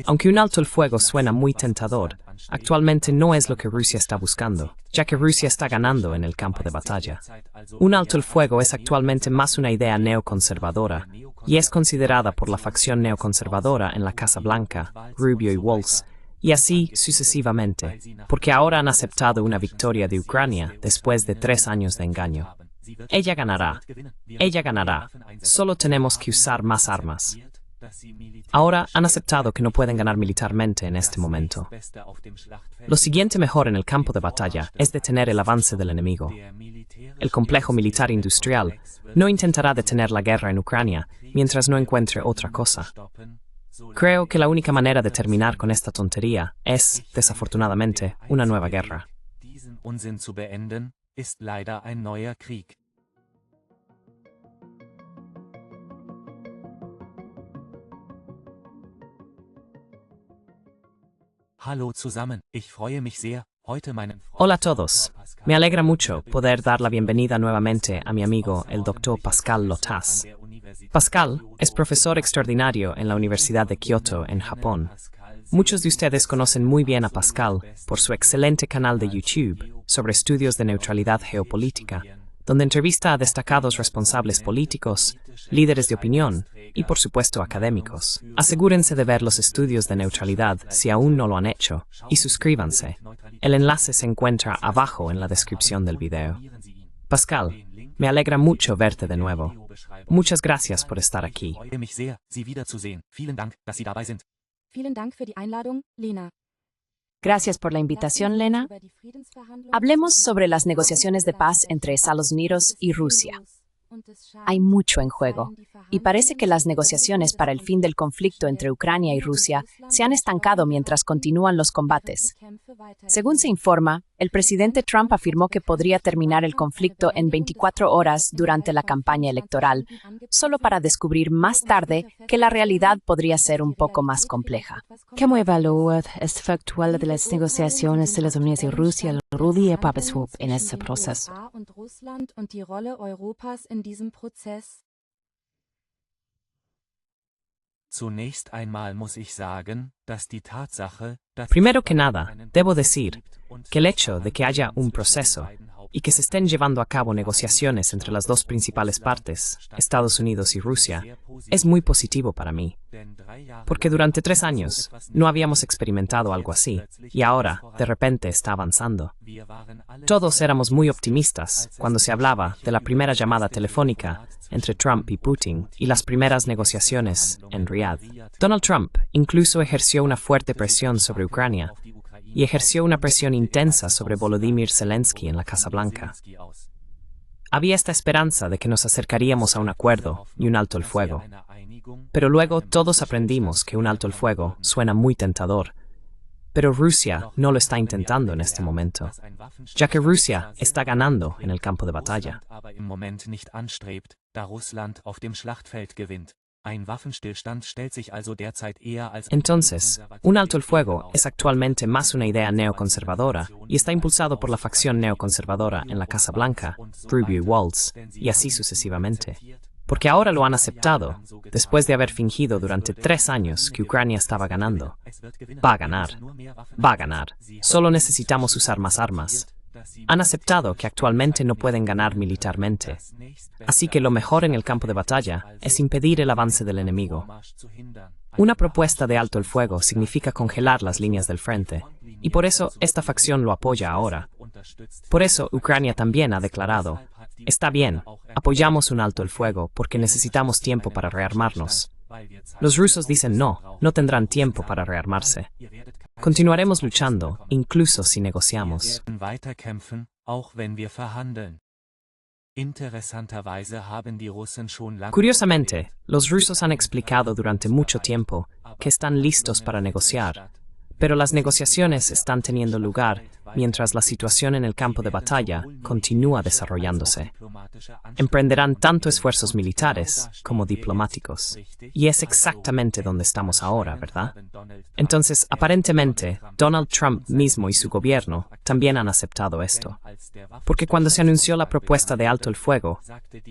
Aunque un alto el fuego suena muy tentador, actualmente no es lo que Rusia está buscando, ya que Rusia está ganando en el campo de batalla. Un alto el fuego es actualmente más una idea neoconservadora, y es considerada por la facción neoconservadora en la Casa Blanca, Rubio y Walz, y así sucesivamente, porque ahora han aceptado una victoria de Ucrania después de 3 años de engaño. Ella ganará. Ella ganará. Solo tenemos que usar más armas. Ahora han aceptado que no pueden ganar militarmente en este momento. Lo siguiente mejor en el campo de batalla es detener el avance del enemigo. El complejo militar industrial no intentará detener la guerra en Ucrania mientras no encuentre otra cosa. Creo que la única manera de terminar con esta tontería es, desafortunadamente, una nueva guerra. Hola a todos. Me alegra mucho poder dar la bienvenida nuevamente a mi amigo, el Dr. Pascal Lotas. Pascal es profesor extraordinario en la Universidad de Kioto, en Japón. Muchos de ustedes conocen muy bien a Pascal por su excelente canal de YouTube sobre estudios de neutralidad geopolítica, donde entrevista a destacados responsables políticos, líderes de opinión y, por supuesto, académicos. Asegúrense de ver los estudios de neutralidad si aún no lo han hecho y suscríbanse. El enlace se encuentra abajo en la descripción del video. Pascal, me alegra mucho verte de nuevo. Muchas gracias por estar aquí. Vielen Dank für die Einladung, Lena. Gracias por la invitación, Lena. Hablemos sobre las negociaciones de paz entre Estados Unidos y Rusia. Hay mucho en juego, y parece que las negociaciones para el fin del conflicto entre Ucrania y Rusia se han estancado mientras continúan los combates. Según se informa, el presidente Trump afirmó que podría terminar el conflicto en 24 horas durante la campaña electoral, solo para descubrir más tarde que la realidad podría ser un poco más compleja. ¿Cómo evalúa el estado actual de las negociaciones de Estados Unidos y Rusia, Rudy Papeswup, en ese proceso? Primero que nada, debo decir que el hecho de que haya un proceso y que se estén llevando a cabo negociaciones entre las dos principales partes, Estados Unidos y Rusia, es muy positivo para mí. Porque durante 3 años no habíamos experimentado algo así, y ahora, de repente, está avanzando. Todos éramos muy optimistas cuando se hablaba de la primera llamada telefónica entre Trump y Putin y las primeras negociaciones en Riad. Donald Trump incluso ejerció una fuerte presión sobre Ucrania, y ejerció una presión intensa sobre Volodymyr Zelensky en la Casa Blanca. Había esta esperanza de que nos acercaríamos a un acuerdo y un alto el fuego. Pero luego todos aprendimos que un alto el fuego suena muy tentador. Pero Rusia no lo está intentando en este momento, ya que Rusia está ganando en el campo de batalla. Entonces, un alto el fuego es actualmente más una idea neoconservadora y está impulsado por la facción neoconservadora en la Casa Blanca, Rubio y Walz, y así sucesivamente. Porque ahora lo han aceptado, después de haber fingido durante 3 años que Ucrania estaba ganando. Va a ganar. Va a ganar. Solo necesitamos usar más armas. Han aceptado que actualmente no pueden ganar militarmente. Así que lo mejor en el campo de batalla es impedir el avance del enemigo. Una propuesta de alto el fuego significa congelar las líneas del frente, y por eso esta facción lo apoya ahora. Por eso Ucrania también ha declarado: está bien, apoyamos un alto el fuego porque necesitamos tiempo para rearmarnos. Los rusos dicen no, no tendrán tiempo para rearmarse. Continuaremos luchando, incluso si negociamos. Curiosamente, los rusos han explicado durante mucho tiempo que están listos para negociar, pero las negociaciones están teniendo lugar mientras la situación en el campo de batalla continúa desarrollándose. Emprenderán tanto esfuerzos militares como diplomáticos. Y es exactamente donde estamos ahora, ¿verdad? Entonces, aparentemente, Donald Trump mismo y su gobierno también han aceptado esto. Porque cuando se anunció la propuesta de alto el fuego,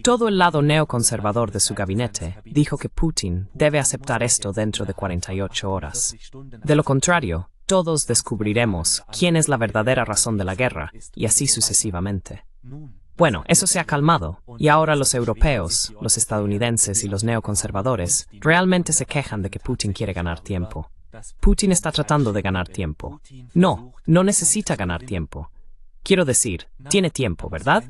todo el lado neoconservador de su gabinete dijo que Putin debe aceptar esto dentro de 48 horas. De lo contrario, todos descubriremos quién es la verdadera razón de la guerra, y así sucesivamente. Bueno, eso se ha calmado, y ahora los europeos, los estadounidenses y los neoconservadores realmente se quejan de que Putin quiere ganar tiempo. Putin está tratando de ganar tiempo. No, no necesita ganar tiempo. Quiero decir, tiene tiempo, ¿verdad?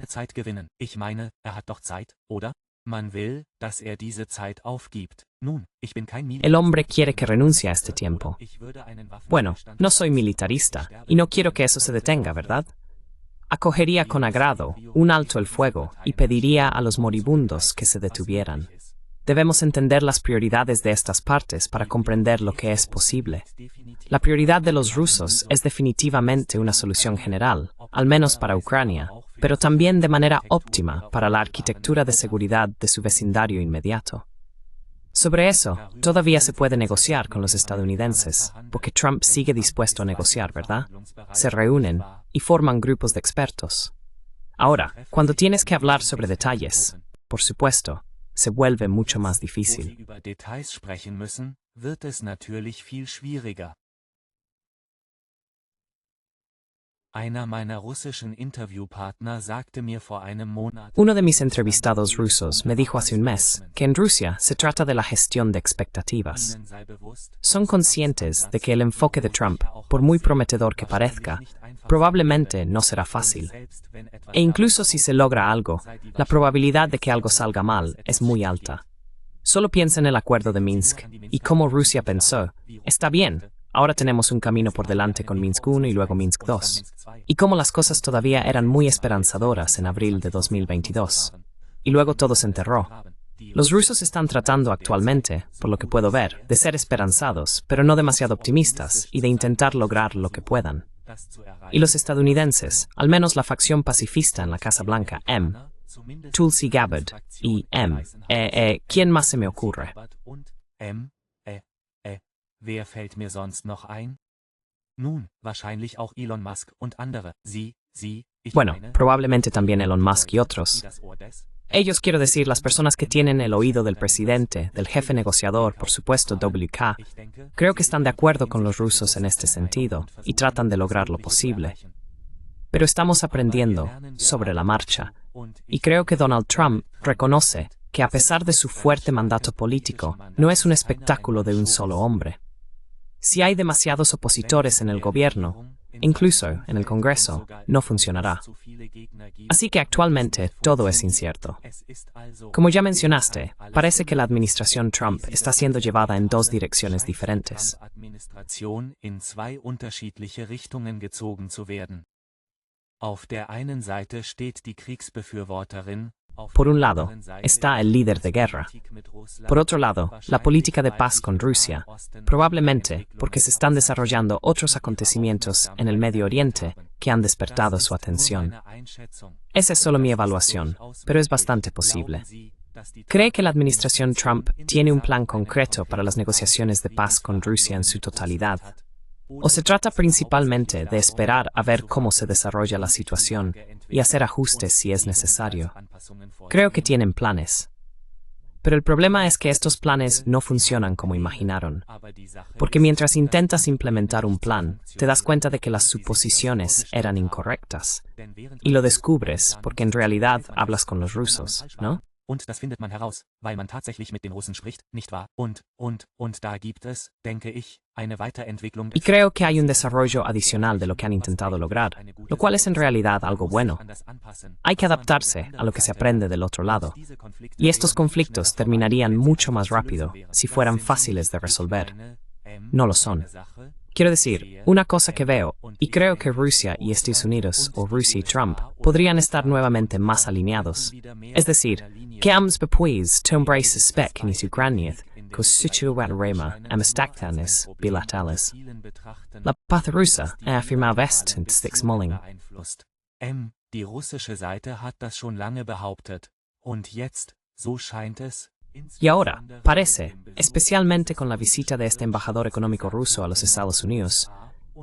El hombre quiere que renuncie a este tiempo. Bueno, no soy militarista, y no quiero que eso se detenga, ¿verdad? Acogería con agrado un alto el fuego y pediría a los moribundos que se detuvieran. Debemos entender las prioridades de estas partes para comprender lo que es posible. La prioridad de los rusos es definitivamente una solución general, al menos para Ucrania, pero también de manera óptima para la arquitectura de seguridad de su vecindario inmediato. Sobre eso, todavía se puede negociar con los estadounidenses, porque Trump sigue dispuesto a negociar, ¿verdad? Se reúnen y forman grupos de expertos. Ahora, cuando tienes que hablar sobre detalles, por supuesto, se vuelve mucho más difícil. Uno de mis entrevistados rusos me dijo hace un mes que en Rusia se trata de la gestión de expectativas. Son conscientes de que el enfoque de Trump, por muy prometedor que parezca, probablemente no será fácil. E incluso si se logra algo, la probabilidad de que algo salga mal es muy alta. Solo piensa en el acuerdo de Minsk y cómo Rusia pensó, está bien, ahora tenemos un camino por delante con Minsk I y luego Minsk II. Y cómo las cosas todavía eran muy esperanzadoras en abril de 2022. Y luego todo se enterró. Los rusos están tratando actualmente, por lo que puedo ver, de ser esperanzados, pero no demasiado optimistas, y de intentar lograr lo que puedan. Y los estadounidenses, al menos la facción pacifista en la Casa Blanca, Tulsi Gabbard y ¿quién más se me ocurre? Wer fällt mir sonst noch ein? Nun, wahrscheinlich auch Elon Musk und andere. Bueno, probablemente también Elon Musk y otros. Ellos, quiero decir, las personas que tienen el oído del presidente, del jefe negociador, por supuesto, WK, creo que están de acuerdo con los rusos en este sentido y tratan de lograr lo posible. Pero estamos aprendiendo sobre la marcha, y creo que Donald Trump reconoce que a pesar de su fuerte mandato político, no es un espectáculo de un solo hombre. Si hay demasiados opositores en el gobierno, incluso en el Congreso, no funcionará. Así que actualmente todo es incierto. Como ya mencionaste, parece que la administración Trump está siendo llevada en dos direcciones diferentes. Por un lado, está el líder de guerra. Por otro lado, la política de paz con Rusia, probablemente porque se están desarrollando otros acontecimientos en el Medio Oriente que han despertado su atención. Esa es solo mi evaluación, pero es bastante posible. ¿Cree que la administración Trump tiene un plan concreto para las negociaciones de paz con Rusia en su totalidad? ¿O se trata principalmente de esperar a ver cómo se desarrolla la situación y hacer ajustes si es necesario? Creo que tienen planes. Pero el problema es que estos planes no funcionan como imaginaron. Porque mientras intentas implementar un plan, te das cuenta de que las suposiciones eran incorrectas. Y lo descubres porque en realidad hablas con los rusos, ¿no? Und das findet man heraus, weil man tatsächlich mit den Russen spricht, nicht wahr? Und da gibt es, denke ich, eine Weiterentwicklung. Y creo que hay un desarrollo adicional de lo que han intentado lograr, lo cual es en realidad algo bueno. Hay que adaptarse a lo que se aprende del otro lado. Y estos conflictos terminarían mucho más rápido si fueran fáciles de resolver. No lo son. Quiero decir, una cosa que veo, y creo que Rusia y Estados Unidos, o Rusia y Trump, podrían estar nuevamente más alineados. Es decir, que ambos países tomen spek en Ucrania, que situaciones bilaterales. la paz rusa, afirmaba esto en Stix-Molling. Die russische Seite hat das schon lange behauptet. Und jetzt, so scheint es. Y ahora, parece, especialmente con la visita de este embajador económico ruso a los Estados Unidos,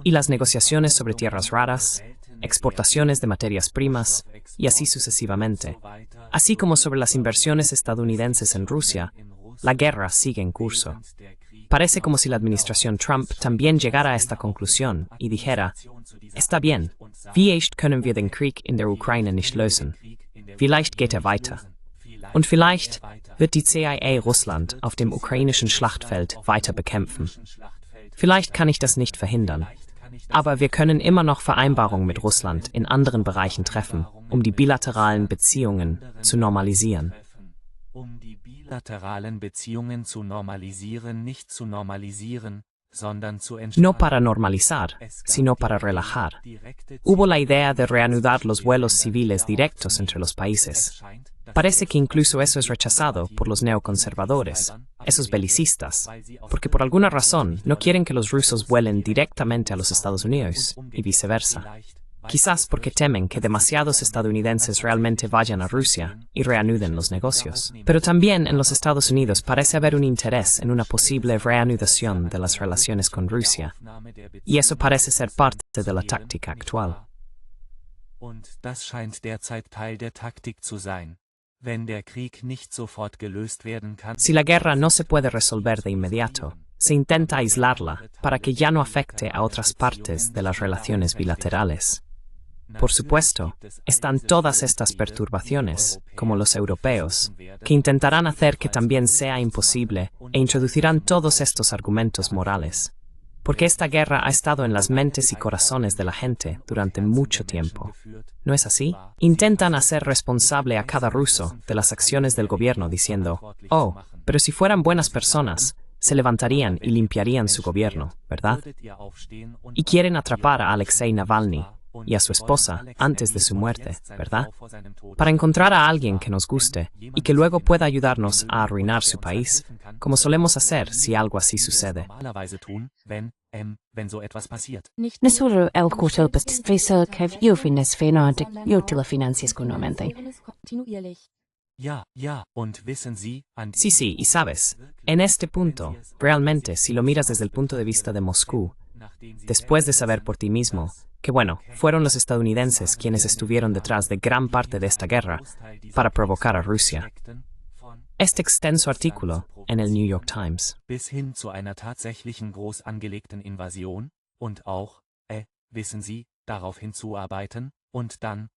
y las negociaciones sobre tierras raras, exportaciones de materias primas, y así sucesivamente, así como sobre las inversiones estadounidenses en Rusia, la guerra sigue en curso. Parece como si la administración Trump también llegara a esta conclusión y dijera, está bien, vielleicht können wir den Krieg in der Ukraine nicht lösen. Vielleicht geht weiter. Und vielleicht wird die CIA Russland auf dem ukrainischen Schlachtfeld weiter bekämpfen. Vielleicht kann ich das nicht verhindern. Aber wir können immer noch Vereinbarungen mit Russland in anderen Bereichen treffen, um die bilateralen Beziehungen zu normalisieren. Um die bilateralen Beziehungen zu normalisieren, nicht zu normalisieren, sondern zu entspannen. No para normalizar, sino para relajar. Hubo la idea de reanudar los vuelos civiles directos entre los países. Parece que incluso eso es rechazado por los neoconservadores, esos belicistas, porque por alguna razón no quieren que los rusos vuelen directamente a los Estados Unidos y viceversa. Quizás porque temen que demasiados estadounidenses realmente vayan a Rusia y reanuden los negocios. Pero también en los Estados Unidos parece haber un interés en una posible reanudación de las relaciones con Rusia, y eso parece ser parte de la táctica actual. Und das scheint derzeit Teil der Taktik zu sein. Wenn der Krieg nicht sofort gelöst werden kann. Si la guerra no se puede resolver de inmediato, se intenta aislarla para que ya no afecte a otras partes de las relaciones bilaterales. Por supuesto, están todas estas perturbaciones, como los europeos, que intentarán hacer que también sea imposible e introducirán todos estos argumentos morales. Porque esta guerra ha estado en las mentes y corazones de la gente durante mucho tiempo. ¿No es así? Intentan hacer responsable a cada ruso de las acciones del gobierno diciendo, oh, pero si fueran buenas personas, se levantarían y limpiarían su gobierno, ¿verdad? Y quieren atrapar a Alexei Navalny y a su esposa antes de su muerte, ¿verdad? Para encontrar a alguien que nos guste y que luego pueda ayudarnos a arruinar su país, como solemos hacer si algo así sucede. Nessuno el cuchel pestifisa que yo fines fenante, yo te la financias económicamente. Sí, y sabes, en este punto, realmente, si lo miras desde el punto de vista de Moscú, después de saber por ti mismo, que bueno, fueron los estadounidenses quienes estuvieron detrás de gran parte de esta guerra para provocar a Rusia. Este extenso artículo en el New York Times. Bis hin zu einer tatsächlichen groß angelegten Invasion und auch, wissen Sie, darauf hinzuarbeiten und dann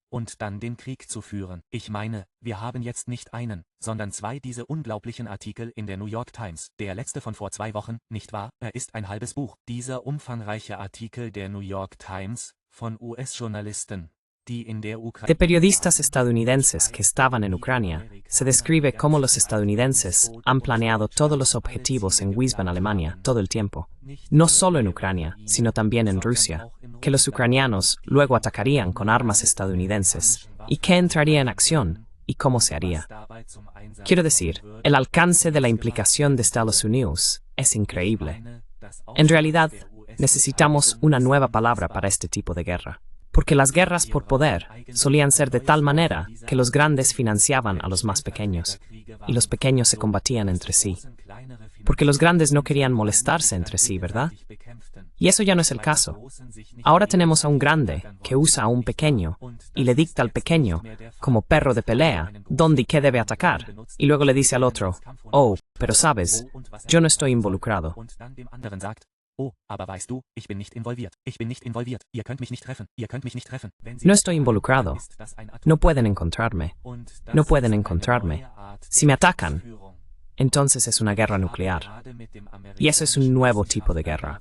den Krieg zu führen. Ich meine, wir haben jetzt nicht einen, sondern zwei diese unglaublichen Artikel in der New York Times. Der letzte von vor 2 Wochen, nicht wahr? Er ist ein halbes Buch. Dieser umfangreiche Artikel der New York Times von US-Journalisten, die in der Ukraine... De periodistas estadounidenses que estaban en Ucrania, se describe cómo los estadounidenses han planeado todos los objetivos en Wiesbaden, Alemania, todo el tiempo. No solo en Ucrania, sino también en Rusia, que los ucranianos luego atacarían con armas estadounidenses, y qué entraría en acción, y cómo se haría. Quiero decir, el alcance de la implicación de Estados Unidos es increíble. En realidad, necesitamos una nueva palabra para este tipo de guerra. Porque las guerras por poder solían ser de tal manera que los grandes financiaban a los más pequeños, y los pequeños se combatían entre sí. Porque los grandes no querían molestarse entre sí, ¿verdad? Y eso ya no es el caso. Ahora tenemos a un grande que usa a un pequeño y le dicta al pequeño, como perro de pelea, dónde y qué debe atacar, y luego le dice al otro, oh, pero sabes, yo no estoy involucrado. Oh, aber weißt du, ich bin nicht involviert. Ich bin nicht involviert. Ihr könnt mich nicht treffen. Ihr könnt mich nicht treffen. No estoy involucrado. No pueden encontrarme. No pueden encontrarme. Si me atacan, entonces es una guerra nuclear. Y eso es un nuevo tipo de guerra.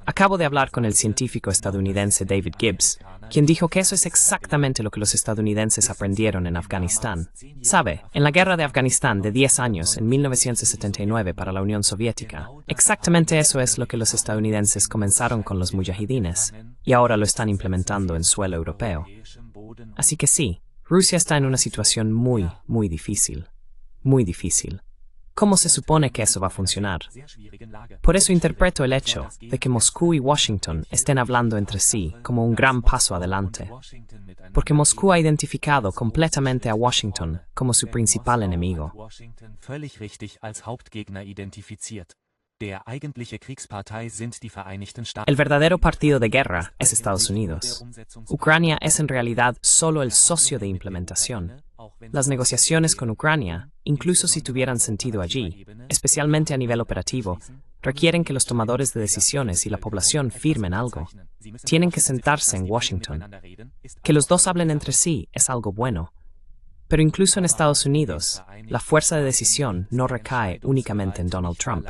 Acabo de hablar con el científico estadounidense David Gibbs, quien dijo que eso es exactamente lo que los estadounidenses aprendieron en Afganistán. Sabe, en la guerra de Afganistán de 10 años, en 1979 para la Unión Soviética, exactamente eso es lo que los estadounidenses comenzaron con los mujahidines, y ahora lo están implementando en suelo europeo. Así que sí, Rusia está en una situación muy, muy difícil. Muy difícil. ¿Cómo se supone que eso va a funcionar? Por eso interpreto el hecho de que Moscú y Washington estén hablando entre sí como un gran paso adelante, porque Moscú ha identificado completamente a Washington como su principal enemigo. El verdadero partido de guerra es Estados Unidos. Ucrania es en realidad solo el socio de implementación. Las negociaciones con Ucrania, incluso si tuvieran sentido allí, especialmente a nivel operativo, requieren que los tomadores de decisiones y la población firmen algo. Tienen que sentarse en Washington. Que los dos hablen entre sí es algo bueno. Pero incluso en Estados Unidos, la fuerza de decisión no recae únicamente en Donald Trump.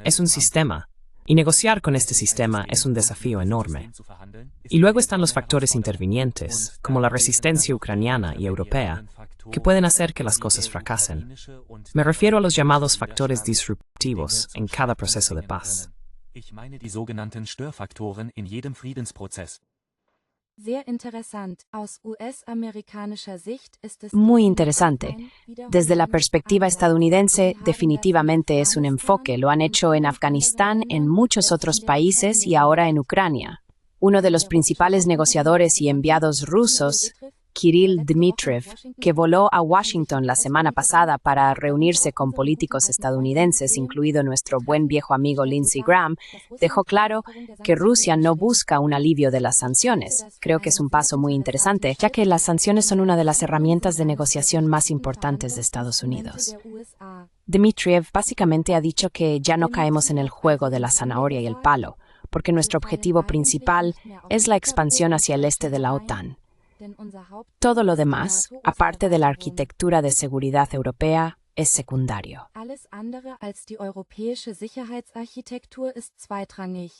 Es un sistema, y negociar con este sistema es un desafío enorme. Y luego están los factores intervinientes, como la resistencia ucraniana y europea, que pueden hacer que las cosas fracasen. Me refiero a los llamados factores disruptivos en cada proceso de paz. Muy interesante. Desde la perspectiva estadounidense, definitivamente es un enfoque. Lo han hecho en Afganistán, en muchos otros países y ahora en Ucrania. Uno de los principales negociadores y enviados rusos, Kirill Dmitriev, que voló a Washington la semana pasada para reunirse con políticos estadounidenses, incluido nuestro buen viejo amigo Lindsey Graham, dejó claro que Rusia no busca un alivio de las sanciones. Creo que es un paso muy interesante, ya que las sanciones son una de las herramientas de negociación más importantes de Estados Unidos. Dmitriev básicamente ha dicho que ya no caemos en el juego de la zanahoria y el palo, porque nuestro objetivo principal es la expansión hacia el este de la OTAN. Todo lo demás, aparte de la arquitectura de seguridad europea, es secundario. Alles andere als die europäische Sicherheitsarchitektur ist zweitrangig.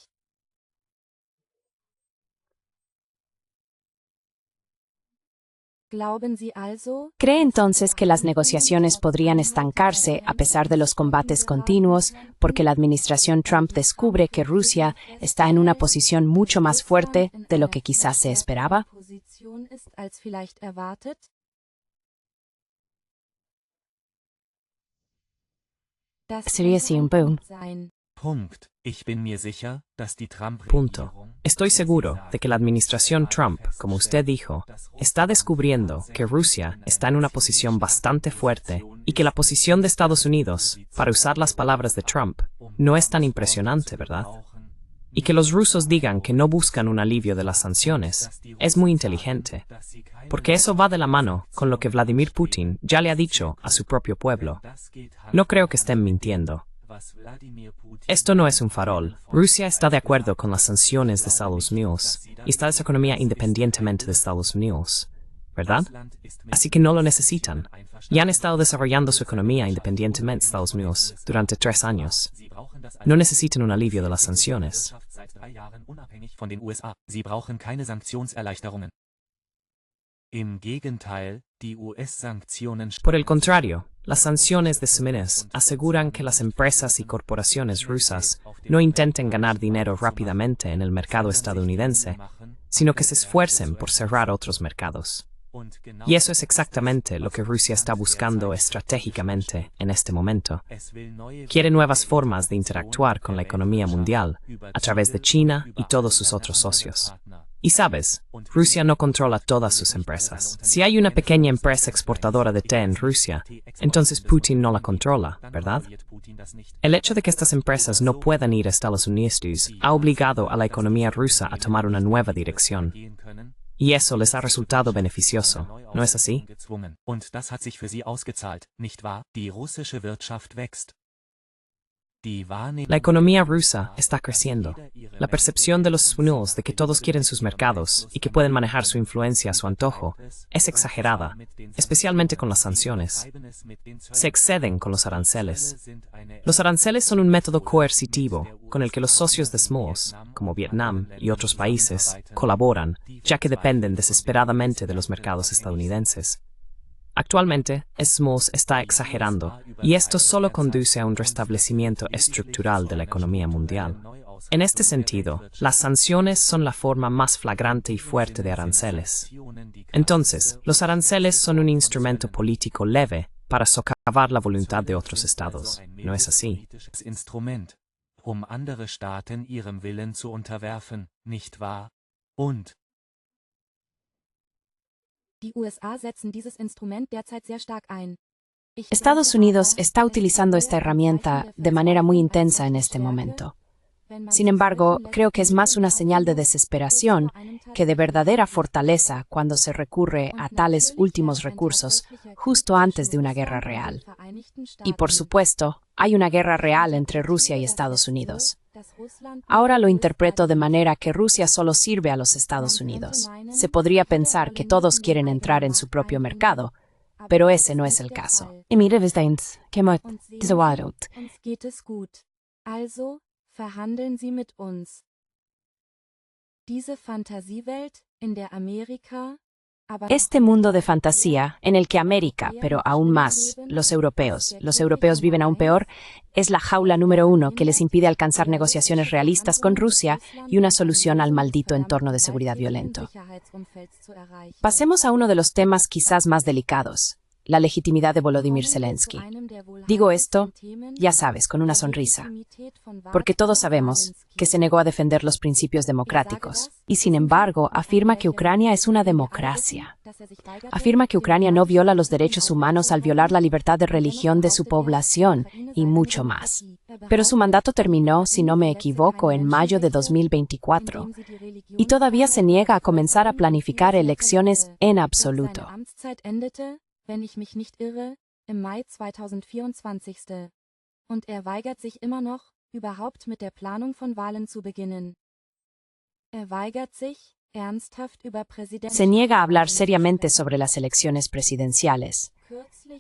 ¿Cree entonces que las negociaciones podrían estancarse a pesar de los combates continuos porque la administración Trump descubre que Rusia está en una posición mucho más fuerte de lo que quizás se esperaba? Sería así un boom. Punto. Estoy seguro de que la administración Trump, como usted dijo, está descubriendo que Rusia está en una posición bastante fuerte y que la posición de Estados Unidos, para usar las palabras de Trump, no es tan impresionante, ¿verdad? Y que los rusos digan que no buscan un alivio de las sanciones es muy inteligente, porque eso va de la mano con lo que Vladimir Putin ya le ha dicho a su propio pueblo. No creo que estén mintiendo. Esto no es un farol. Rusia está de acuerdo con las sanciones de Estados Unidos y está en su economía independientemente de Estados Unidos, ¿verdad? Así que no lo necesitan. Ya han estado desarrollando su economía independientemente de Estados Unidos durante 3 años. No necesitan un alivio de las sanciones. Por el contrario, las sanciones de Seminis aseguran que las empresas y corporaciones rusas no intenten ganar dinero rápidamente en el mercado estadounidense, sino que se esfuercen por cerrar otros mercados. Y eso es exactamente lo que Rusia está buscando estratégicamente en este momento. Quiere nuevas formas de interactuar con la economía mundial a través de China y todos sus otros socios. Y sabes, Rusia no controla todas sus empresas. Si hay una pequeña empresa exportadora de té en Rusia, entonces Putin no la controla, ¿verdad? El hecho de que estas empresas no puedan ir a Estados Unidos ha obligado a la economía rusa a tomar una nueva dirección. Y eso les ha resultado beneficioso, ¿no es así? La economía rusa está creciendo. La percepción de los españoles de que todos quieren sus mercados y que pueden manejar su influencia a su antojo es exagerada, especialmente con las sanciones. Se exceden con los aranceles. Los aranceles son un método coercitivo con el que los socios de SMOs, como Vietnam y otros países, colaboran, ya que dependen desesperadamente de los mercados estadounidenses. Actualmente, SMOs está exagerando, y esto solo conduce a un restablecimiento estructural de la economía mundial. En este sentido, las sanciones son la forma más flagrante y fuerte de aranceles. Entonces, los aranceles son un instrumento político leve para socavar la voluntad de otros estados. ¿No es así? Instrument, andere Staaten ihrem Willen zu unterwerfen, nicht wahr? Und Die USA setzen dieses Instrument derzeit sehr stark ein. Estados Unidos está utilizando esta herramienta de manera muy intensa en este momento. Sin embargo, creo que es más una señal de desesperación que de verdadera fortaleza cuando se recurre a tales últimos recursos justo antes de una guerra real. Y por supuesto, hay una guerra real entre Rusia y Estados Unidos. Ahora lo interpreto de manera que Rusia solo sirve a los Estados Unidos. Se podría pensar que todos quieren entrar en su propio mercado, pero ese no es el caso. Also, verhandeln Sie mit uns. Diese Fantasiewelt, in der Amerika, Este mundo de fantasía, en el que América, pero aún más, los europeos viven aún peor, es la jaula número 1 que les impide alcanzar negociaciones realistas con Rusia y una solución al maldito entorno de seguridad violento. Pasemos a uno de los temas quizás más delicados, la legitimidad de Volodymyr Zelensky. Digo esto, ya sabes, con una sonrisa, porque todos sabemos que se negó a defender los principios democráticos y, sin embargo, afirma que Ucrania es una democracia. Afirma que Ucrania no viola los derechos humanos al violar la libertad de religión de su población y mucho más. Pero su mandato terminó, si no me equivoco, en mayo de 2024 y todavía se niega a comenzar a planificar elecciones en absoluto. Wenn ich mich nicht irre, im Mai 2024. Und weigert sich immer noch, überhaupt mit der Planung von Wahlen zu beginnen. Weigert sich, ernsthaft über Präsident... Se niega a hablar seriamente sobre las elecciones presidenciales.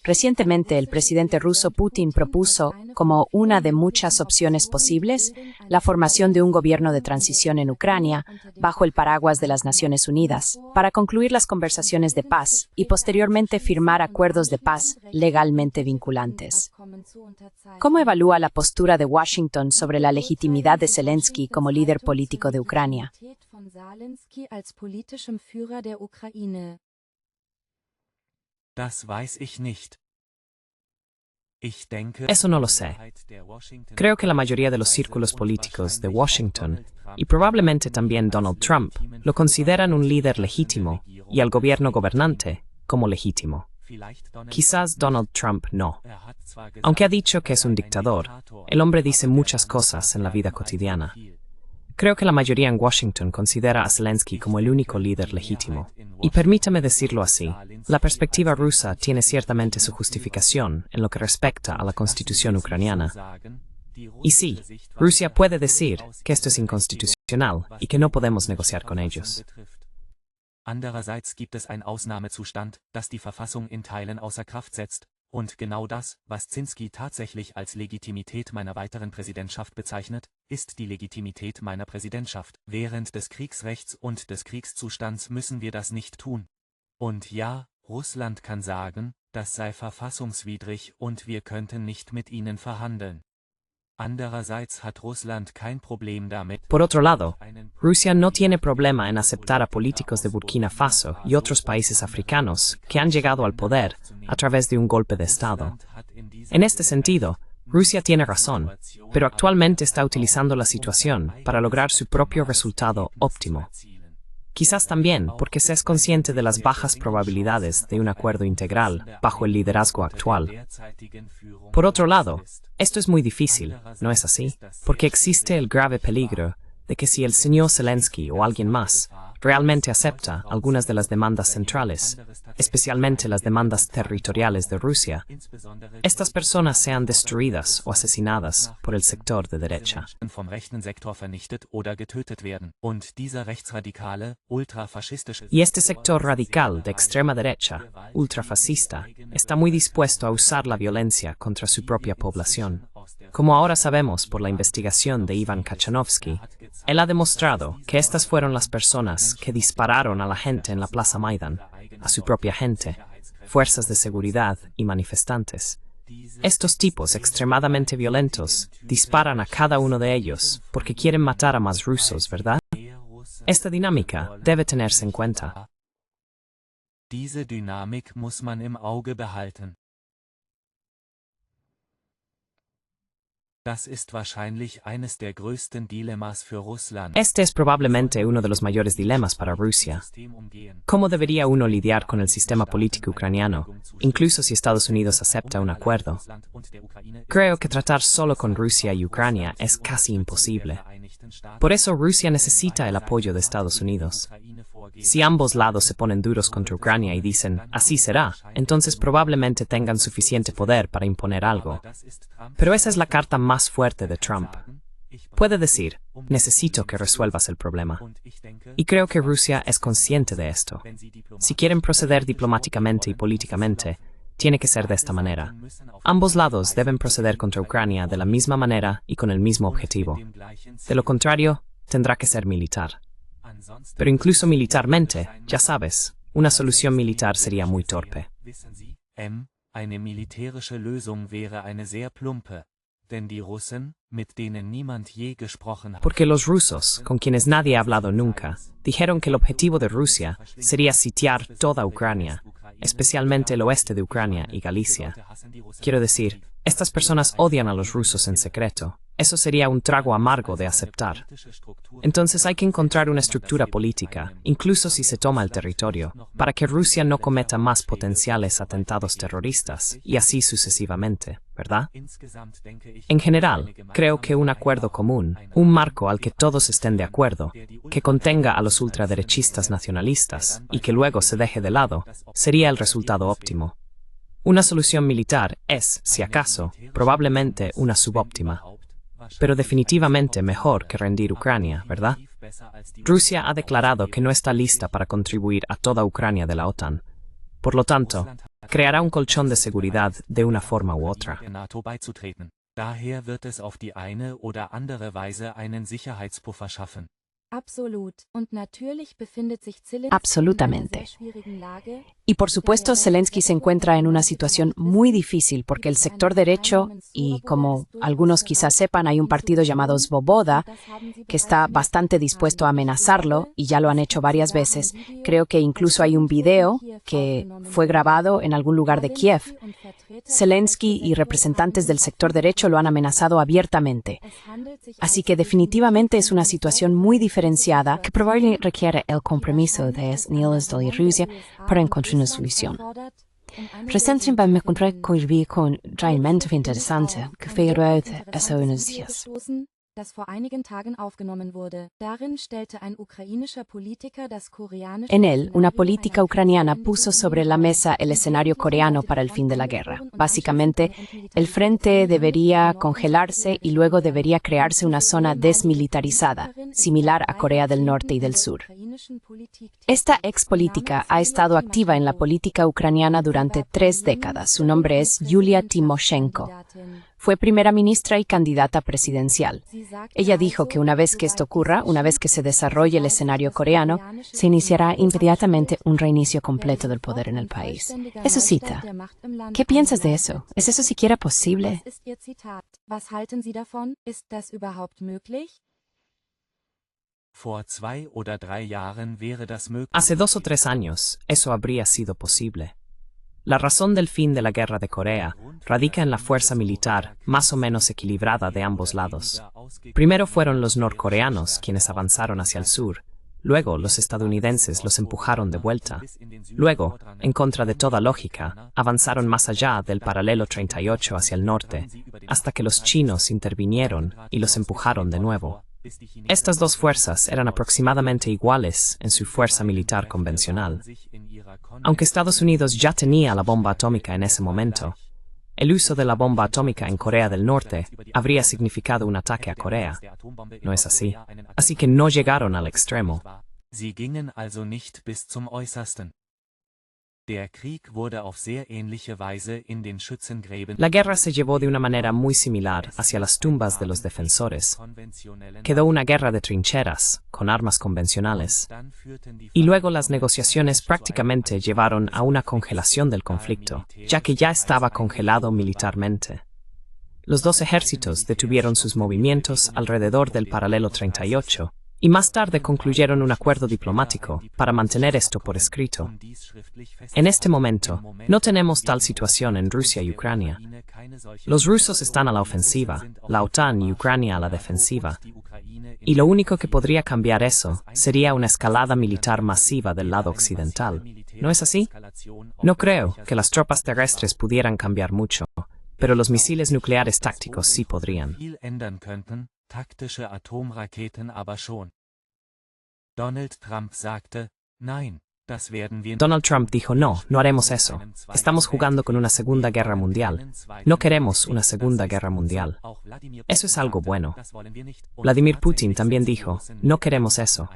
Recientemente, el presidente ruso Putin propuso, como una de muchas opciones posibles, la formación de un gobierno de transición en Ucrania, bajo el paraguas de las Naciones Unidas, para concluir las conversaciones de paz y posteriormente firmar acuerdos de paz legalmente vinculantes. ¿Cómo evalúa la postura de Washington sobre la legitimidad de Zelensky como líder político de Ucrania? das weiß ich nicht. Eso no lo sé. Creo que la mayoría de los círculos políticos de Washington, y probablemente también Donald Trump, lo consideran un líder legítimo y al gobierno gobernante como legítimo. Quizás Donald Trump no. Aunque ha dicho que es un dictador, el hombre dice muchas cosas en la vida cotidiana. Creo que la mayoría en Washington considera a Zelensky como el único líder legítimo. Y permítame decirlo así, la perspectiva rusa tiene ciertamente su justificación en lo que respecta a la constitución ucraniana. Y sí, Rusia puede decir que esto es inconstitucional y que no podemos negociar con ellos. Andererseits gibt es ein Ausnahmezustand, das die Verfassung in Teilen außer Kraft setzt, und genau das, was Zelensky tatsächlich als Legitimität meiner weiteren Präsidentschaft bezeichnet, ist die Legitimität meiner Präsidentschaft. Während des Kriegsrechts und des Kriegszustands müssen wir das nicht tun. Und ja, Russland kann sagen, das sei verfassungswidrig und wir könnten nicht mit ihnen verhandeln. Andererseits hat Russland kein Problem damit. Por otro lado, Rusia no tiene problema en aceptar a políticos de Burkina Faso y otros países africanos que han llegado al poder a través de un golpe de Estado. En este sentido, Rusia tiene razón, pero actualmente está utilizando la situación para lograr su propio resultado óptimo. Quizás también porque se es consciente de las bajas probabilidades de un acuerdo integral bajo el liderazgo actual. Por otro lado, esto es muy difícil, ¿no es así? Porque existe el grave peligro de que si el señor Zelensky o alguien más realmente acepta algunas de las demandas centrales, especialmente las demandas territoriales de Rusia, estas personas sean destruidas o asesinadas por el sector de derecha. Vom rechten Sektor vernichtet oder getötet werden. Und dieser rechtsradikale, ultrafaschistische Y este sector radical de extrema derecha, ultrafascista, está muy dispuesto a usar la violencia contra su propia población. Como ahora sabemos por la investigación de Ivan Kachanovsky, él ha demostrado que estas fueron las personas que dispararon a la gente en la Plaza Maidan, a su propia gente, fuerzas de seguridad y manifestantes. Estos tipos extremadamente violentos disparan a cada uno de ellos porque quieren matar a más rusos, ¿verdad? Esta dinámica debe tenerse en cuenta. Diese Dynamik muss man im Auge behalten. Das ist wahrscheinlich eines der größten Dilemmas für Russland. Este es probablemente uno de los mayores dilemas para Rusia. ¿Cómo debería uno lidiar con el sistema político ucraniano, incluso si Estados Unidos acepta un acuerdo? Creo que tratar solo con Rusia y Ucrania es casi imposible. Por eso Rusia necesita el apoyo de Estados Unidos. Si ambos lados se ponen duros contra Ucrania y dicen, así será, entonces probablemente tengan suficiente poder para imponer algo. Pero esa es la carta más fuerte de Trump. Puede decir, necesito que resuelvas el problema. Y creo que Rusia es consciente de esto. Si quieren proceder diplomáticamente y políticamente, tiene que ser de esta manera. Ambos lados deben proceder contra Ucrania de la misma manera y con el mismo objetivo. De lo contrario, tendrá que ser militar. Pero incluso militarmente, ya sabes, una solución militar sería muy torpe. Eine militärische Lösung wäre eine sehr plumpe, denn die Russen, mit denen niemand je gesprochen hat. Porque los rusos, con quienes nadie ha hablado nunca, dijeron que el objetivo de Rusia sería sitiar toda Ucrania, especialmente el oeste de Ucrania y Galicia. Quiero decir, estas personas odian a los rusos en secreto. Eso sería un trago amargo de aceptar. Entonces hay que encontrar una estructura política, incluso si se toma el territorio, para que Rusia no cometa más potenciales atentados terroristas, y así sucesivamente, ¿verdad? En general, creo que un acuerdo común, un marco al que todos estén de acuerdo, que contenga a los ultraderechistas nacionalistas, y que luego se deje de lado, sería el resultado óptimo. Una solución militar es, si acaso, probablemente una subóptima. Pero definitivamente mejor que rendir Ucrania, ¿verdad? Rusia ha declarado que no está lista para contribuir a toda Ucrania de la OTAN. Por lo tanto, creará un colchón de seguridad de una forma u otra. Daher wird es auf die eine oder andere Weise einen Sicherheitspuffer schaffen. Absolutamente. Y por supuesto, Zelensky se encuentra en una situación muy difícil porque el sector derecho, y como algunos quizás sepan, hay un partido llamado Svoboda que está bastante dispuesto a amenazarlo y ya lo han hecho varias veces. Creo que incluso hay un video que fue grabado en algún lugar de Kiev. Zelensky y representantes del sector derecho lo han amenazado abiertamente. Así que definitivamente es una situación muy diferenciada que probablemente requiere el compromiso de los líderes de Rusia para encontrar una solución. Recientemente me encontré con realmente interesante que fue hace unos días. Das vor einigen Tagen aufgenommen wurde. Darin stellte ein ukrainischer Politiker das koreanische En él, una política ucraniana puso sobre la mesa el escenario coreano para el fin de la guerra. Básicamente, el frente debería congelarse y luego debería crearse una zona desmilitarizada, similar a Corea del Norte y del Sur. Esta ex política ha estado activa en la política ucraniana durante 3 décadas. Su nombre es Yulia Tymoshenko. Fue primera ministra y candidata presidencial. Ella dijo que una vez que esto ocurra, una vez que se desarrolle el escenario coreano, se iniciará inmediatamente un reinicio completo del poder en el país. Eso cita. ¿Qué piensas de eso? ¿Es eso siquiera posible? Was halten Sie davon? Ist das überhaupt möglich? Vor 2 oder 3 Jahren wäre das möglich. Hace 2 o 3 años, eso habría sido posible. La razón del fin de la guerra de Corea radica en la fuerza militar más o menos equilibrada de ambos lados. Primero fueron los norcoreanos quienes avanzaron hacia el sur, luego los estadounidenses los empujaron de vuelta. Luego, en contra de toda lógica, avanzaron más allá del paralelo 38 hacia el norte, hasta que los chinos intervinieron y los empujaron de nuevo. Estas dos fuerzas eran aproximadamente iguales en su fuerza militar convencional. Aunque Estados Unidos ya tenía la bomba atómica en ese momento, el uso de la bomba atómica en Corea del Norte habría significado un ataque a Corea. ¿No es así? Así que no llegaron al extremo. Sie gingen also nicht bis zum Äußersten. Der Krieg wurde auf sehr ähnliche Weise in den Schützengräben. La guerra se llevó de una manera muy similar hacia las tumbas de los defensores. Quedó una guerra de trincheras, con armas convencionales. Y luego las negociaciones prácticamente llevaron a una congelación del conflicto, ya que ya estaba congelado militarmente. Los dos ejércitos detuvieron sus movimientos alrededor del paralelo 38, y más tarde concluyeron un acuerdo diplomático para mantener esto por escrito. En este momento, no tenemos tal situación en Rusia y Ucrania. Los rusos están a la ofensiva, la OTAN y Ucrania a la defensiva. Y lo único que podría cambiar eso sería una escalada militar masiva del lado occidental. ¿No es así? No creo que las tropas terrestres pudieran cambiar mucho, pero los misiles nucleares tácticos sí podrían. Taktische Atomraketen aber schon. Donald Trump sagte, nein, das werden wir. Donald Trump dijo, no haremos eso. Estamos jugando con una segunda guerra mundial. No queremos una segunda guerra mundial. Eso es algo bueno. Vladimir Putin también dijo, no queremos eso.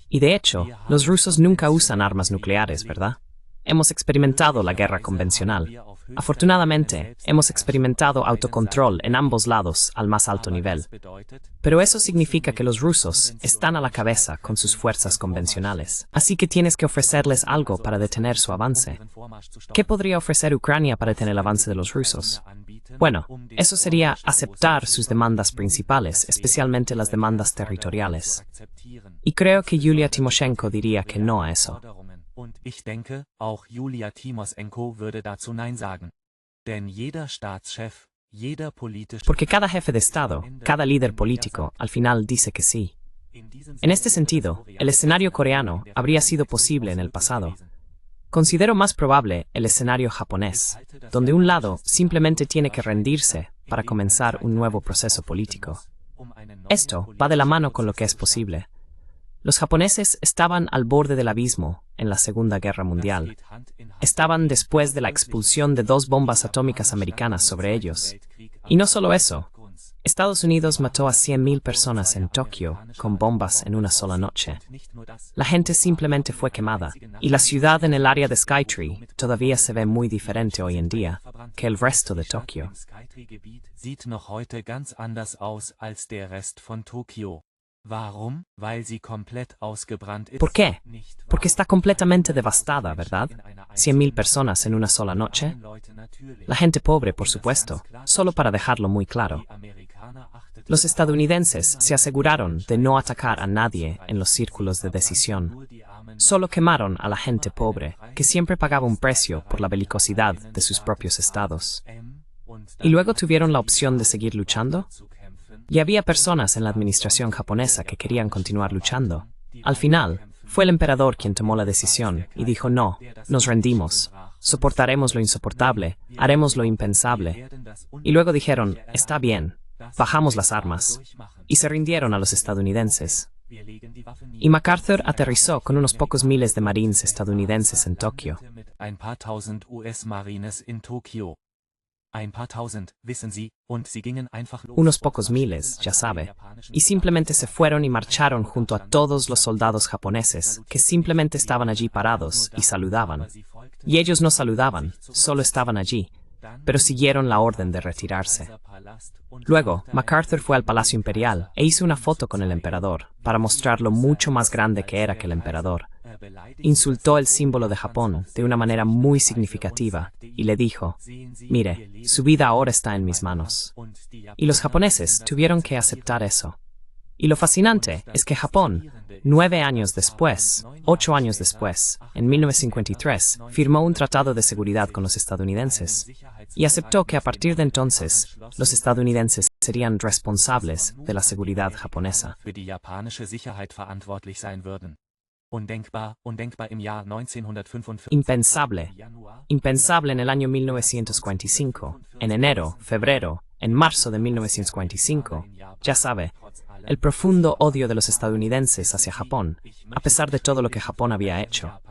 Y de hecho, los rusos nunca usan armas nucleares, ¿verdad? Hemos experimentado la guerra convencional. Afortunadamente, hemos experimentado autocontrol en ambos lados al más alto nivel. Pero eso significa que los rusos están a la cabeza con sus fuerzas convencionales. Así que tienes que ofrecerles algo para detener su avance. ¿Qué podría ofrecer Ucrania para detener el avance de los rusos? Bueno, eso sería aceptar sus demandas principales, especialmente las demandas territoriales. Y creo que Yulia Tymoshenko diría que no a eso. Und ich denke, auch Julia Timoschenko würde dazu Nein sagen. Denn jeder Staatschef, jeder politische... Porque cada jefe de Estado, cada líder político, al final dice que sí. En este sentido, el escenario coreano habría sido posible en el pasado. Considero más probable el escenario japonés, donde un lado simplemente tiene que rendirse para comenzar un nuevo proceso político. Esto va de la mano con lo que es posible. Los japoneses estaban al borde del abismo en la Segunda Guerra Mundial. Estaban después de la expulsión de 2 bombas atómicas americanas sobre ellos. Y no solo eso, Estados Unidos mató a 100.000 personas en Tokio con bombas en una sola noche. La gente simplemente fue quemada, y la ciudad en el área de Skytree todavía se ve muy diferente hoy en día que el resto de Tokio. Sieht noch heute ganz anders aus als der Rest von Tokio. Warum? Weil sie komplett ausgebrannt ist. ¿Por qué? Porque está completamente devastada, ¿verdad? 100.000 personas en una sola noche. La gente pobre, por supuesto, solo para dejarlo muy claro. Los estadounidenses se aseguraron de no atacar a nadie en los círculos de decisión. Solo quemaron a la gente pobre, que siempre pagaba un precio por la belicosidad de sus propios estados. ¿Y luego tuvieron la opción de seguir luchando? Y había personas en la administración japonesa que querían continuar luchando. Al final, fue el emperador quien tomó la decisión y dijo no, nos rendimos, soportaremos lo insoportable, haremos lo impensable. Y luego dijeron, está bien, bajamos las armas. Y se rindieron a los estadounidenses. Y MacArthur aterrizó con unos pocos miles de marines estadounidenses en Tokio. Ein paar tausend US-Marines in Tokio. Ein paar tausend, wissen Sie, und sie gingen einfach los. Unos pocos miles, ya sabe, y simplemente se fueron y marcharon junto a todos los soldados japoneses, que simplemente estaban allí parados y saludaban. Y ellos no saludaban, solo estaban allí, pero siguieron la orden de retirarse. Luego, MacArthur fue al Palacio Imperial e hizo una foto con el emperador, para mostrar lo mucho más grande que era que el emperador. Insultó el símbolo de Japón de una manera muy significativa y le dijo, mire, su vida ahora está en mis manos. Y los japoneses tuvieron que aceptar eso. Y lo fascinante es que Japón, 9 años después, 8 años después, en 1953, firmó un tratado de seguridad con los estadounidenses y aceptó que a partir de entonces, los estadounidenses serían responsables de la seguridad japonesa. Undenkbar im Jahr 1945. Impensable. Impensable en el año 1945, en enero, febrero, en marzo de 1945. Ya sabe, el profundo odio de los estadounidenses hacia Japón, a pesar de todo lo que Japón había hecho.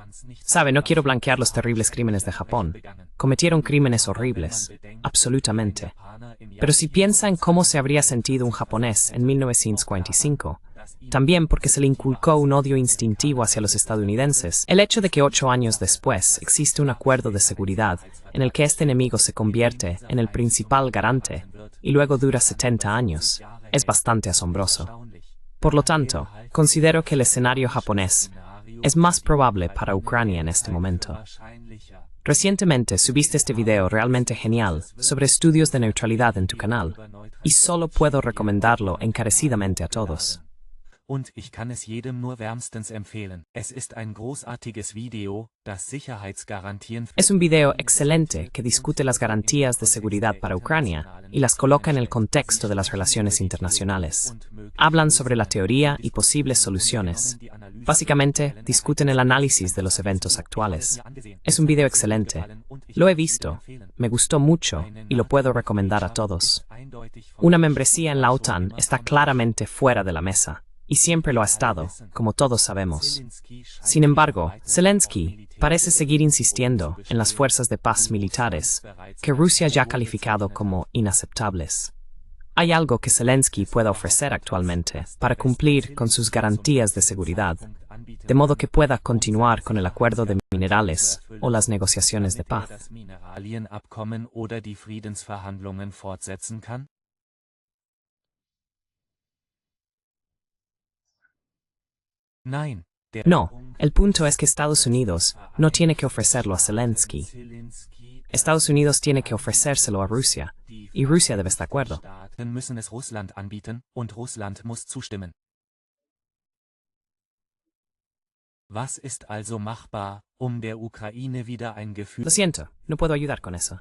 Sabe, no quiero blanquear los terribles crímenes de Japón. Cometieron crímenes horribles, absolutamente. Pero si piensa en cómo se habría sentido un japonés en 1945, también porque se le inculcó un odio instintivo hacia los estadounidenses, el hecho de que 8 años después existe un acuerdo de seguridad en el que este enemigo se convierte en el principal garante y luego dura 70 años, es bastante asombroso. Por lo tanto, considero que el escenario japonés es más probable para Ucrania en este momento. Recientemente subiste este video realmente genial sobre estudios de neutralidad en tu canal, y solo puedo recomendarlo encarecidamente a todos. und ich kann es jedem nur wärmstens empfehlen. Es ist ein großartiges Video, das Sicherheitsgarantien... Es un video excelente que discute las garantías de seguridad para Ucrania y las coloca en el contexto de las relaciones internacionales. Hablan sobre la teoría y posibles soluciones. Básicamente, discuten el análisis de los eventos actuales. Es un video excelente. Lo he visto, me gustó mucho y lo puedo recomendar a todos. Una membresía en la OTAN está claramente fuera de la mesa. Y siempre lo ha estado, como todos sabemos. Sin embargo, Zelensky parece seguir insistiendo en las fuerzas de paz militares, que Rusia ya ha calificado como inaceptables. ¿Hay algo que Zelensky pueda ofrecer actualmente para cumplir con sus garantías de seguridad, de modo que pueda continuar con el acuerdo de minerales o las negociaciones de paz? No, el punto es que Estados Unidos no tiene que ofrecerlo a Zelensky. Estados Unidos tiene que ofrecérselo a Rusia, y Rusia debe estar de acuerdo. Was ist also machbar, der Ukraine wieder ein Gefühl... Lo siento, no puedo ayudar con eso.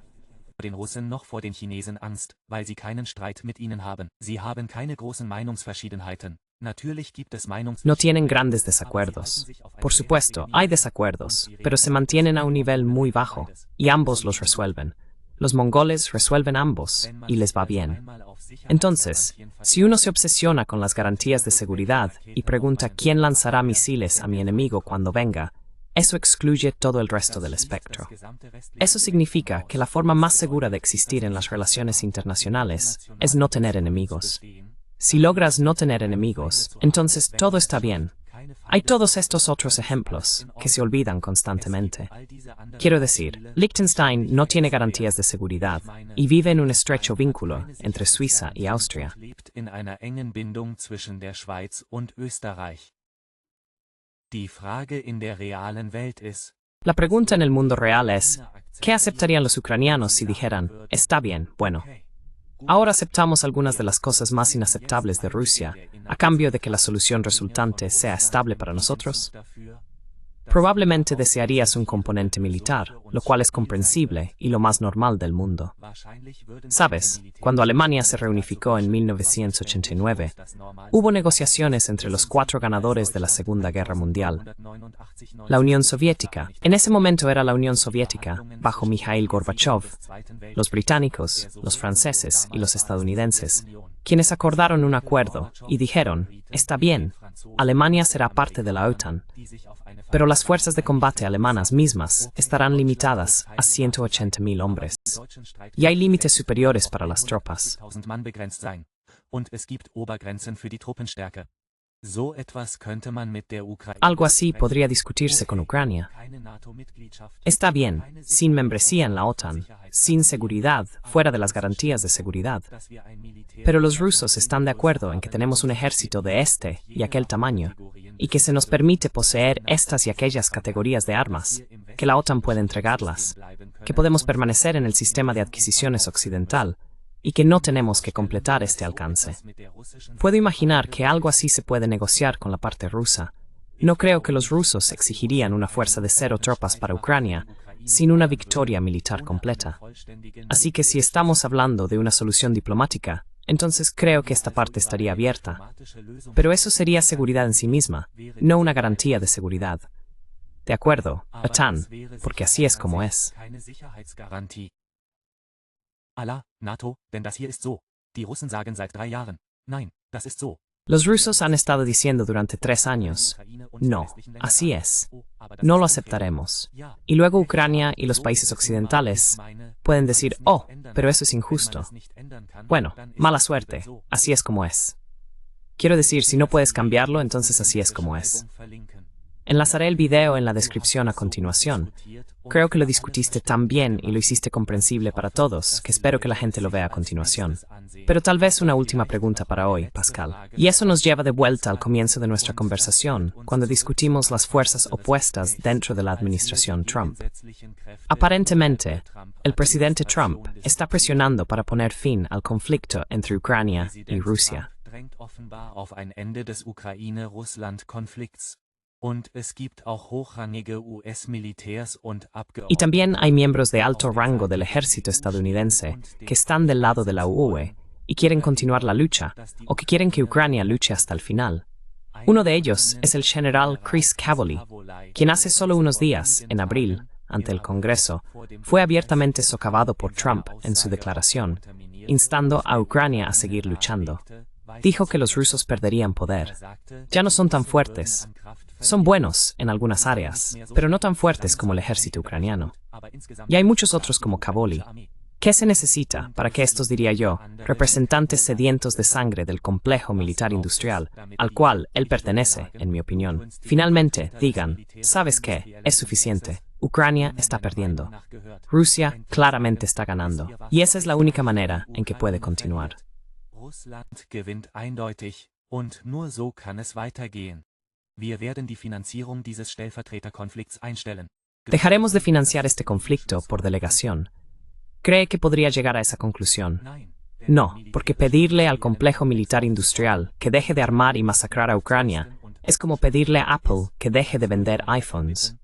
Den Russen noch vor den Chinesen Angst, weil sie keinen Streit mit ihnen haben. Sie haben keine großen Meinungsverschiedenheiten. Natürlich gibt es No tienen grandes desacuerdos. Por supuesto, hay desacuerdos, pero se mantienen a un nivel muy bajo, y ambos los resuelven. Los mongoles resuelven ambos, y les va bien. Entonces, si uno se obsesiona con las garantías de seguridad y pregunta quién lanzará misiles a mi enemigo cuando venga, eso excluye todo el resto del espectro. Eso significa que la forma más segura de existir en las relaciones internacionales es no tener enemigos. Si logras no tener enemigos, entonces todo está bien. Hay todos estos otros ejemplos que se olvidan constantemente. Quiero decir, Liechtenstein no tiene garantías de seguridad y vive en un estrecho vínculo entre Suiza y Austria. La pregunta en el mundo real es, ¿qué aceptarían los ucranianos si dijeran, está bien, bueno? Ahora aceptamos algunas de las cosas más inaceptables de Rusia, a cambio de que la solución resultante sea estable para nosotros. Probablemente desearías un componente militar, lo cual es comprensible y lo más normal del mundo. Sabes, cuando Alemania se reunificó en 1989, hubo negociaciones entre los 4 ganadores de la Segunda Guerra Mundial. La Unión Soviética, en ese momento era la Unión Soviética, bajo Mikhail Gorbachev, los británicos, los franceses y los estadounidenses, quienes acordaron un acuerdo y dijeron, está bien, Alemania será parte de la OTAN, pero las fuerzas de combate alemanas mismas estarán limitadas a 180.000 hombres. Y hay límites superiores para las tropas. Algo así podría discutirse con Ucrania. Está bien, sin membresía en la OTAN, sin seguridad, fuera de las garantías de seguridad. Pero los rusos están de acuerdo en que tenemos un ejército de este y aquel tamaño, y que se nos permite poseer estas y aquellas categorías de armas, que la OTAN puede entregarlas, que podemos permanecer en el sistema de adquisiciones occidental, y que no tenemos que completar este alcance. Puedo imaginar que algo así se puede negociar con la parte rusa. No creo que los rusos exigirían una fuerza de 0 tropas para Ucrania, sin una victoria militar completa. Así que si estamos hablando de una solución diplomática, entonces creo que esta parte estaría abierta. Pero eso sería seguridad en sí misma, no una garantía de seguridad. De acuerdo, OTAN, porque así es como es. Allah, NATO, denn das hier ist so. Die Russen sagen seit 3 Jahren. Nein, das ist so. Los rusos han estado diciendo durante 3 años, no, así es, no lo aceptaremos. Y luego Ucrania y los países occidentales pueden decir, oh, pero eso es injusto. Bueno, mala suerte, así es como es. Quiero decir, si no puedes cambiarlo, entonces así es como es. Enlazaré el video en la descripción a continuación. Creo que lo discutiste tan bien y lo hiciste comprensible para todos, que espero que la gente lo vea a continuación. Pero tal vez una última pregunta para hoy, Pascal. Y eso nos lleva de vuelta al comienzo de nuestra conversación, cuando discutimos las fuerzas opuestas dentro de la administración Trump. Aparentemente, el presidente Trump está presionando para poner fin al conflicto entre Ucrania y Rusia. offenbar auf ein Ende des Ukraine-Russland-Konflikts. Und es gibt auch hochrangige US-Militärs und Abgeordnete. Y también hay miembros de alto rango del ejército estadounidense que están del lado de la UE y quieren continuar la lucha, o que quieren que Ucrania luche hasta el final. Uno de ellos es el general Chris Cavoli, quien hace solo unos días, en abril, ante el Congreso, fue abiertamente socavado por Trump en su declaración, instando a Ucrania a seguir luchando. Dijo que los rusos perderían poder. Ya no son tan fuertes. Son buenos en algunas áreas, pero no tan fuertes como el ejército ucraniano. Y hay muchos otros como Cavoli. ¿Qué se necesita para que estos, diría yo, representantes sedientos de sangre del complejo militar industrial, al cual él pertenece, en mi opinión, finalmente digan, ¿sabes qué? Es suficiente. Ucrania está perdiendo. Rusia claramente está ganando. Y esa es la única manera en que puede continuar. Russland gewinnt eindeutig, und nur so kann es weitergehen. Wir werden die Finanzierung dieses Stellvertreterkonflikts einstellen. Dejaremos de financiar este conflicto por delegación. ¿Cree que podría llegar a esa conclusión? No, porque pedirle al complejo militar industrial que deje de armar y masacrar a Ucrania es como pedirle a Apple que deje de vender iPhones.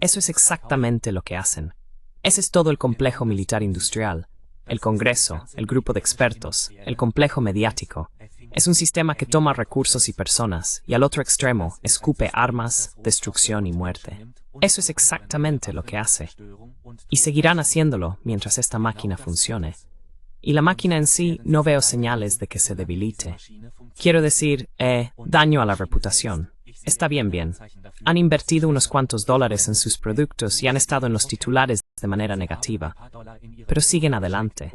Eso es exactamente lo que hacen. Ese es todo el complejo militar industrial. El Congreso, el grupo de expertos, el complejo mediático. Es un sistema que toma recursos y personas, y al otro extremo escupe armas, destrucción y muerte. Eso es exactamente lo que hace. Y seguirán haciéndolo mientras esta máquina funcione. Y la máquina en sí no veo señales de que se debilite. Quiero decir, daño a la reputación. Está bien. Han invertido unos cuantos dólares en sus productos y han estado en los titulares de manera negativa. Pero siguen adelante.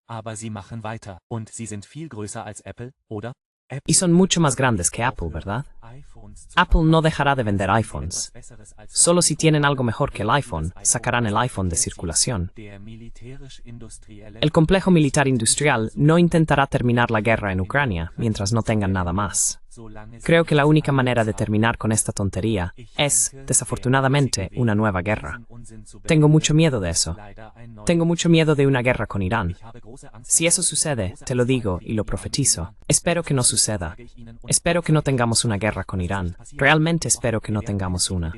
Aber sie machen weiter. Und sie sind viel größer als Apple, oder? Y son mucho más grandes que Apple, ¿verdad? Apple no dejará de vender iPhones. Solo si tienen algo mejor que el iPhone, sacarán el iPhone de circulación. El complejo militar industrial no intentará terminar la guerra en Ucrania mientras no tengan nada más. Creo que la única manera de terminar con esta tontería es, desafortunadamente, una nueva guerra. Tengo mucho miedo de eso. Tengo mucho miedo de una guerra con Irán. Si eso sucede, te lo digo y lo profetizo. Espero que no suceda. Espero que no tengamos una guerra con Irán. Realmente espero que no tengamos una.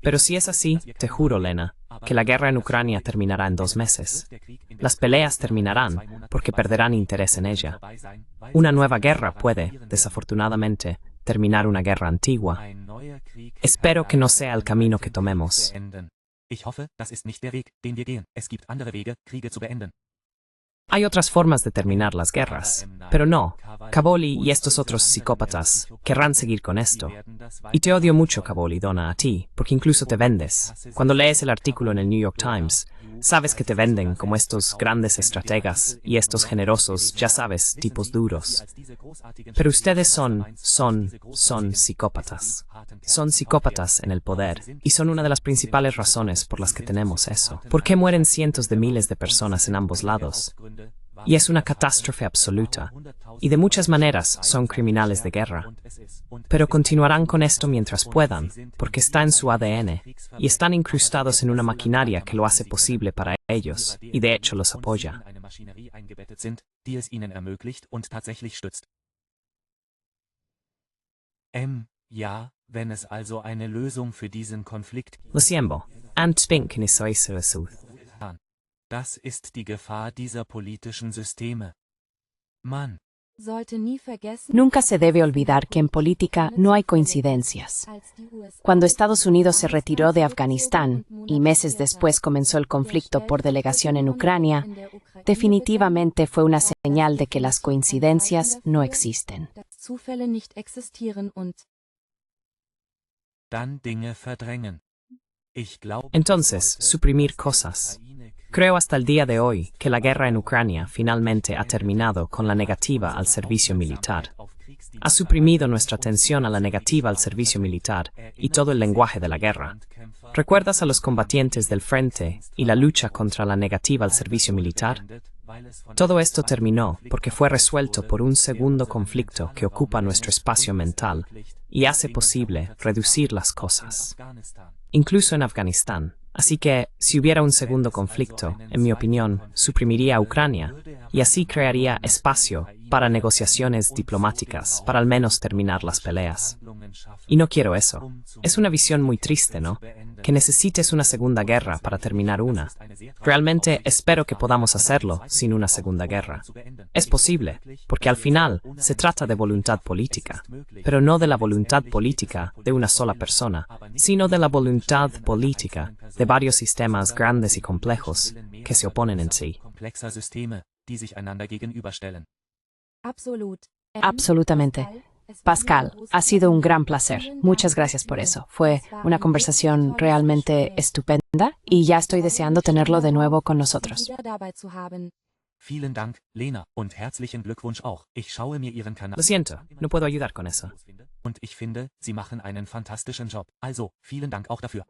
Pero si es así, te juro, Lena, que la guerra en Ucrania terminará en 2 meses. Las peleas terminarán porque perderán interés en ella. Una nueva guerra puede, desafortunadamente, terminar una guerra antigua. Espero que no sea el camino que tomemos. Ich hoffe, das ist nicht der Weg, den wir gehen. Es gibt andere Wege, Kriege zu beenden. Hay otras formas de terminar las guerras, pero no. Cavoli y estos otros psicópatas querrán seguir con esto. Y te odio mucho, Cavoli, Donna, a ti, porque incluso te vendes. Cuando lees el artículo en el New York Times, sabes que te venden como estos grandes estrategas y estos generosos, ya sabes, tipos duros. Pero ustedes son psicópatas. Son psicópatas en el poder, y son una de las principales razones por las que tenemos eso. ¿Por qué mueren cientos de miles de personas en ambos lados? Y es una catástrofe absoluta, y de muchas maneras son criminales de guerra. Pero continuarán con esto mientras puedan, porque está en su ADN, y están incrustados en una maquinaria que lo hace posible para ellos, y de hecho los apoya. Ja, wenn es also eine Lösung für diesen Konflikt Lo siento, Spink ni soy Sud. Das ist die Gefahr dieser politischen Systeme. Man Nunca se debe olvidar que en política no hay coincidencias. Cuando Estados Unidos se retiró de Afganistán y meses después comenzó el conflicto por delegación en Ucrania, definitivamente fue una señal de que las coincidencias no existen. dann Dinge verdrängen. Entonces, suprimir cosas. Creo hasta el día de hoy que la guerra en Ucrania finalmente ha terminado con la negativa al servicio militar. Ha suprimido nuestra atención a la negativa al servicio militar y todo el lenguaje de la guerra. ¿Recuerdas a los combatientes del frente y la lucha contra la negativa al servicio militar? Todo esto terminó porque fue resuelto por un segundo conflicto que ocupa nuestro espacio mental y hace posible reducir las cosas. Incluso en Afganistán, Así que, si hubiera un segundo conflicto, en mi opinión, suprimiría a Ucrania, y así crearía espacio para negociaciones diplomáticas, para al menos terminar las peleas. Y no quiero eso. Es una visión muy triste, ¿no? Que necesites una segunda guerra para terminar una. Realmente espero que podamos hacerlo sin una segunda guerra. Es posible, porque al final se trata de voluntad política, pero no de la voluntad política de una sola persona, sino de la voluntad política de varios sistemas grandes y complejos que se oponen en sí. Absolutamente. Pascal, ha sido un gran placer. Muchas gracias por eso. Fue una conversación realmente estupenda y ya estoy deseando tenerlo de nuevo con nosotros. Vielen Dank, Lena, und herzlichen Glückwunsch auch. Ich schaue mir Ihren Kanal Lo siento, no puedo ayudar con eso. und ich finde, Sie machen einen fantastischen Job. Also, vielen Dank auch dafür.